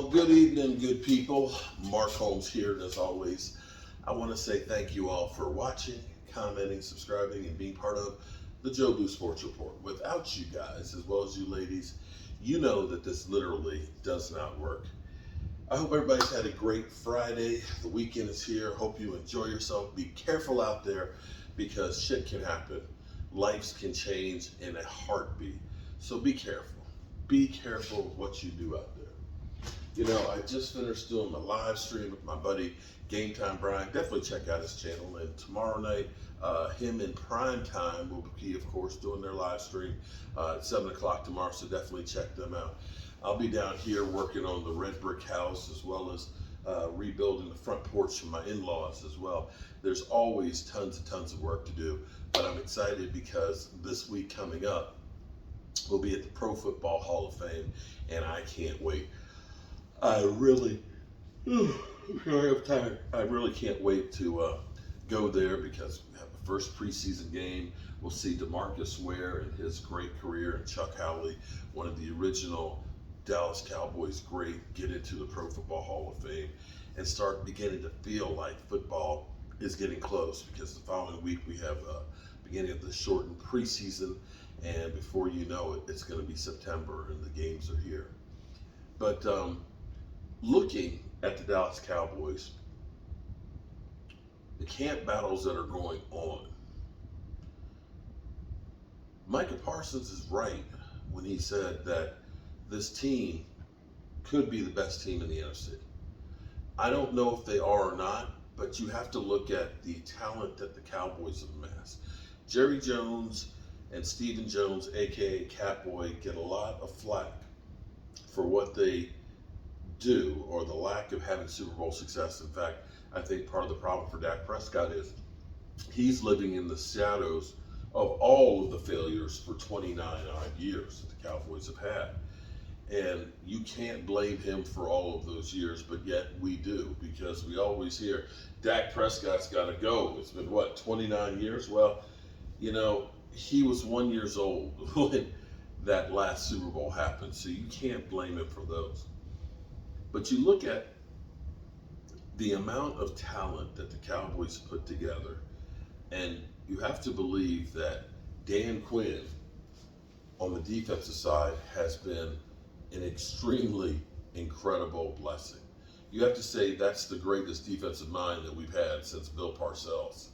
Well, good evening, good people. Mark Holmes here, and as always, I want to say thank you all for watching, commenting, subscribing, and being part of the Joe Boo Sports Report. Without you guys, as well as you ladies, you know that this literally does not work. I hope everybody's had a great Friday. The weekend is here. Hope you enjoy yourself. Be careful out there because shit can happen. Lives can change in a heartbeat. So be careful. Be careful with what you do out there. You know, I just finished doing my live stream with my buddy Game Time Brian. Definitely check out his channel. And tomorrow night, him in prime time will be, of course, doing their live stream at 7 o'clock tomorrow. So definitely check them out. I'll be down here working on the red brick house as well as rebuilding the front porch for my in-laws as well. There's always tons of work to do. But I'm excited because this week coming up, we'll be at the Pro Football Hall of Fame, and I can't wait. I really, I'm tired. I really can't wait to go there because we have the first preseason game. We'll see DeMarcus Ware and his great career, and Chuck Howley, one of the original Dallas Cowboys great, get into the Pro Football Hall of Fame and start beginning to feel like football is getting close, because the following week we have beginning of the shortened preseason, and before you know it, it's going to be September and the games are here. But looking at the Dallas Cowboys, the camp battles that are going on, Micah Parsons is right when he said that this team could be the best team in the NFC. I don't know if they are or not, but you have to look at the talent that the Cowboys have amassed. Jerry Jones and Stephen Jones, aka Catboy, get a lot of flack for what they do or the lack of having Super Bowl success. In fact, I think part of the problem for Dak Prescott is he's living in the shadows of all of the failures for 29 odd years that the Cowboys have had. And you can't blame him for all of those years, but yet we do, because we always hear Dak Prescott's got to go. It's been, what, 29 years? Well, you know, he was 1 year old when that last Super Bowl happened, so you can't blame him for those. But you look at the amount of talent that the Cowboys put together, and you have to believe that Dan Quinn on the defensive side has been an extremely incredible blessing. You have to say that's the greatest defensive mind that we've had since Bill Parcells,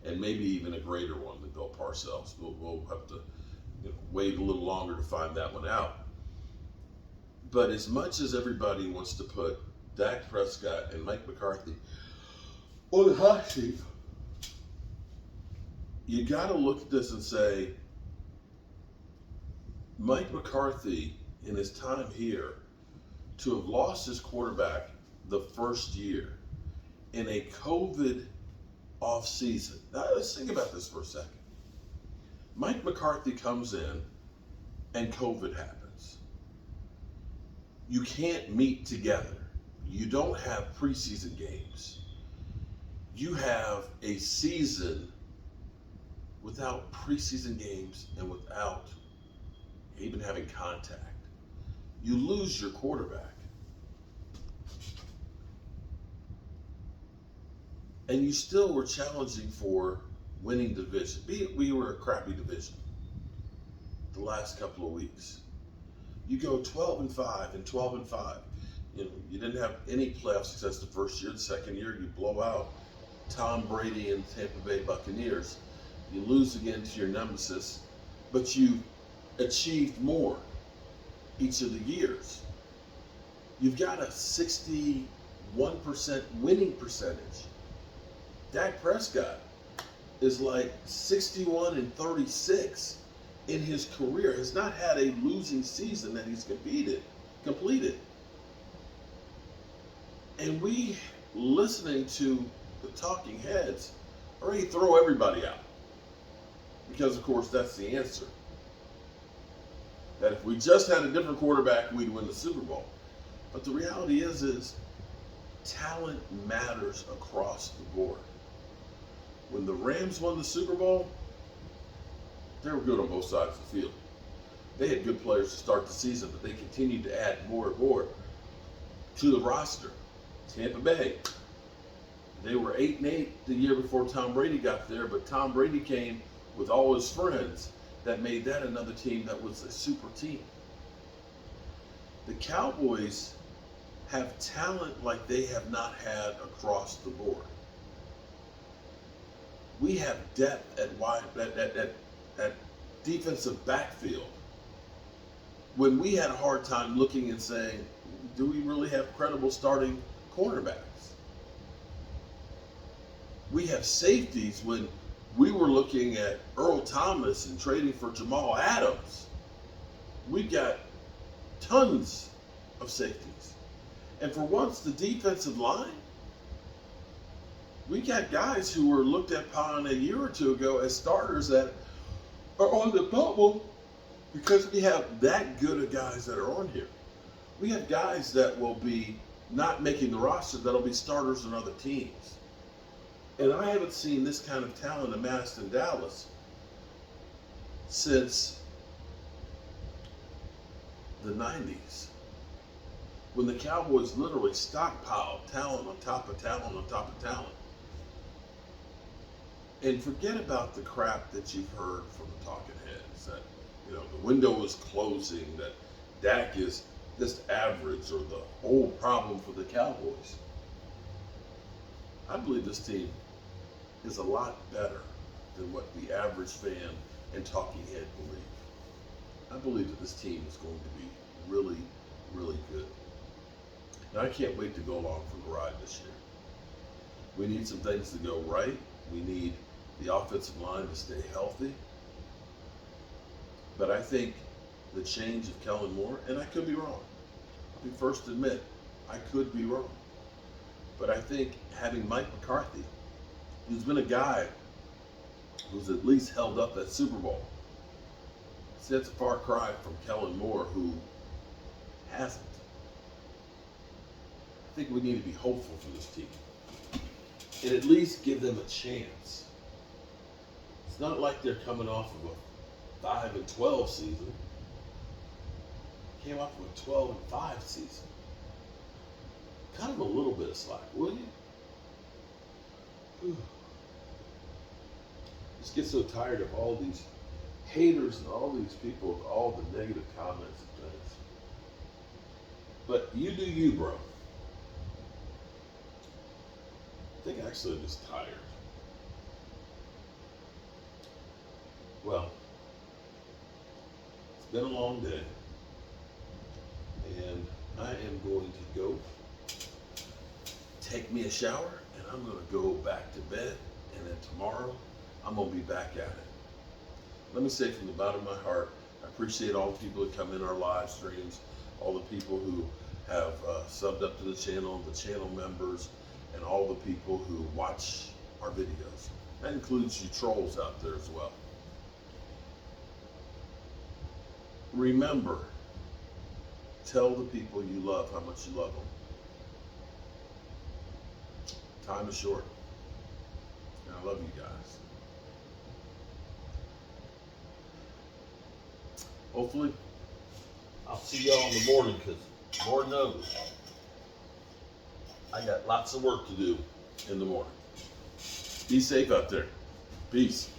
and maybe even a greater one than Bill Parcells. We'll have to wait a little longer to find that one out. But as much as everybody wants to put Dak Prescott and Mike McCarthy on the hot seat, you got to look at this and say, Mike McCarthy, in his time here, to have lost his quarterback the first year in a COVID off season. Now let's think about this for a second. Mike McCarthy comes in and COVID happens. You can't meet together. You don't have preseason games. You have a season without preseason games and without even having contact. You lose your quarterback. And you still were challenging for winning division. Be it we were a crappy division the last couple of weeks. You go 12-5 and 12-5. You know, you didn't have any playoff success the first year. The second year, you blow out Tom Brady and Tampa Bay Buccaneers. You lose again to your nemesis, but you achieved more each of the years. You've got a 61% winning percentage. Dak Prescott is like 61-36 in his career. Has not had a losing season that he's completed. And we, listening to the talking heads, already throw everybody out. Because, of course, that's the answer. That if we just had a different quarterback, we'd win the Super Bowl. But the reality is talent matters across the board. When the Rams won the Super Bowl, they were good on both sides of the field. They had good players to start the season, but they continued to add more and more. to the roster. Tampa Bay. They were 8-8 the year before Tom Brady got there, but Tom Brady came with all his friends that made that another team that was a super team. The Cowboys have talent like they have not had across the board. We have depth at defensive backfield. When we had a hard time looking and saying, do we really have credible starting cornerbacks? We have safeties when we were looking at Earl Thomas and trading for Jamal Adams. We've got tons of safeties. And for once, the defensive line, we got guys who were looked upon a year or two ago as starters that are on the bubble because we have that good of guys that are on here. We have guys that will be not making the roster that'll be starters on other teams. And I haven't seen this kind of talent amassed in Dallas since the 90s, when the Cowboys literally stockpiled talent on top of talent on top of talent. And forget about the crap that you've heard from the talking heads that, you know, the window is closing, that Dak is just average, or the whole problem for the Cowboys. I believe this team is a lot better than what the average fan and talking head believe. I believe that this team is going to be really, really good. And I can't wait to go along for the ride this year. We need some things to go right. We need the offensive line to stay healthy. But I think the change of Kellen Moore, and I could be wrong. I'll be first to admit, I could be wrong. But I think having Mike McCarthy, who's been a guy who's at least held up that Super Bowl, sets a far cry from Kellen Moore, who hasn't. I think we need to be hopeful for this team and at least give them a chance. It's not like they're coming off of a 5-12 season. Came off of a 12-5 season. Cut them a little bit of slack, will you? Whew. Just get so tired of all these haters and all these people with all the negative comments and things. But you do you, bro. I think actually I'm just tired. Well, it's been a long day, and I am going to go take me a shower, and I'm going to go back to bed, and then tomorrow I'm going to be back at it. Let me say from the bottom of my heart, I appreciate all the people that come in our live streams, all the people who have subbed up to the channel members, and all the people who watch our videos. That includes you trolls out there as well. Remember, tell the people you love how much you love them. Time is short, and I love you guys. Hopefully, I'll see y'all in the morning, because Lord knows I got lots of work to do in the morning. Be safe out there. Peace.